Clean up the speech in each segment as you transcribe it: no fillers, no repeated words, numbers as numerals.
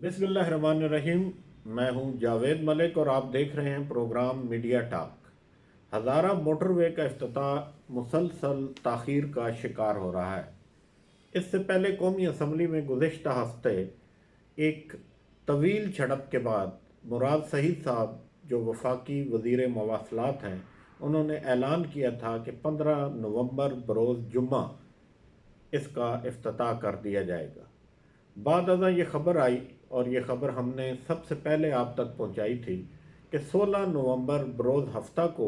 बिस्मिल्लाहिर्रहमानिर्रहीम। मैं हूं जावेद मलिक और आप देख रहे हैं प्रोग्राम मीडिया टॉक। हज़ारा मोटरवे का इफ्तिताह मुसलसल ताख़ीर का शिकार हो रहा है। इससे पहले कौमी असम्बली में गुज़िश्ता हफ्ते एक तवील झड़प के बाद मुराद सईद साहब जो वफाकी वज़ीर मवासलात हैं, उन्होंने ऐलान किया था कि 15 नवंबर बरोज़ जुम्मा इसका इफ्तिताह कर दिया जाएगा। बाद अज़ां ये ख़बर आई और ये ख़बर हमने सबसे पहले आप तक पहुंचाई थी कि 16 नवंबर बरोज़ हफ्ता को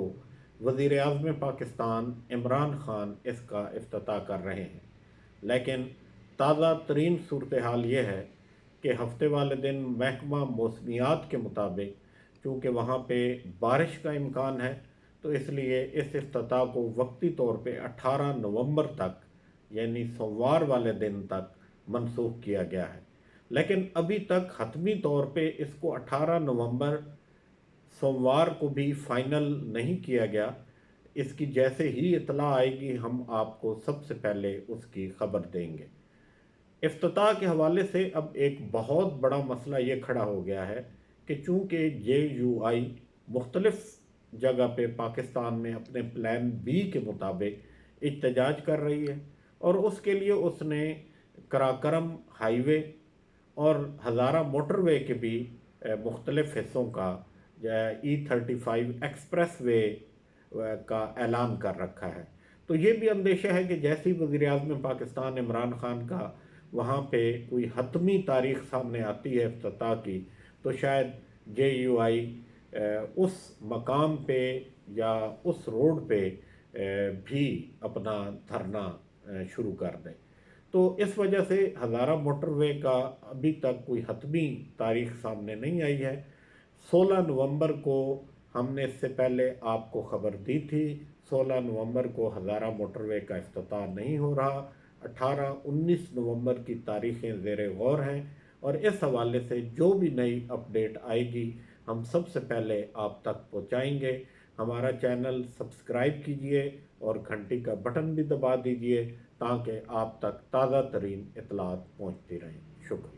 वज़ीर आज़म पाकिस्तान इमरान ख़ान इसका इफ्तिताह कर रहे हैं। लेकिन ताज़ा तरीन सूरत हाल ये है कि हफ्ते वाले दिन महकमा मौसमियात के मुताबिक चूँकि वहाँ पे बारिश का इम्कान है, तो इसलिए इस इफ्तिताह को वक्ती तौर पे 18 नवंबर तक यानी सोमवार वाले दिन तक मनसूख किया गया है। लेकिन अभी तक हतमी तौर पे इसको 18 नवंबर सोमवार को भी फाइनल नहीं किया गया। इसकी जैसे ही इतला आएगी हम आपको सबसे पहले उसकी खबर देंगे। इफ्तिताह के हवाले से अब एक बहुत बड़ा मसला ये खड़ा हो गया है कि चूँकि JUI मुख्तलिफ जगह पे पाकिस्तान में अपने प्लान बी के मुताबिक एहतजाज कर रही है और उसके लिए उसने कराकरम हाईवे और हज़ारा मोटरवे के भी मुख्तलिफ हिस्सों का E35 एक्सप्रेस वे का ऐलान कर रखा है। तो ये भी अंदेशा है कि जैसे ही वज़ीर आज़म पाकिस्तान इमरान ख़ान का वहाँ पे कोई हतमी तारीख़ सामने आती है इफ्तिताह की, तो शायद JUI उस मकाम पे या उस रोड पे भी अपना धरना शुरू कर दें। तो इस वजह से हज़ारा मोटरवे का अभी तक कोई हतमी तारीख़ सामने नहीं आई है। 16 नवंबर को हमने इससे पहले आपको ख़बर दी थी। 16 नवंबर को हज़ारा मोटरवे का इफ्तिताह नहीं हो रहा। 18-19 नवंबर की तारीख़ें ज़ेर गौर हैं और इस हवाले से जो भी नई अपडेट आएगी हम सबसे पहले आप तक पहुंचाएंगे। हमारा चैनल सब्सक्राइब कीजिए और घंटी का बटन भी दबा दीजिए ताकि आप तक ताज़ा तरीन इत्तलात पहुंचती रहें। शुक्रिया।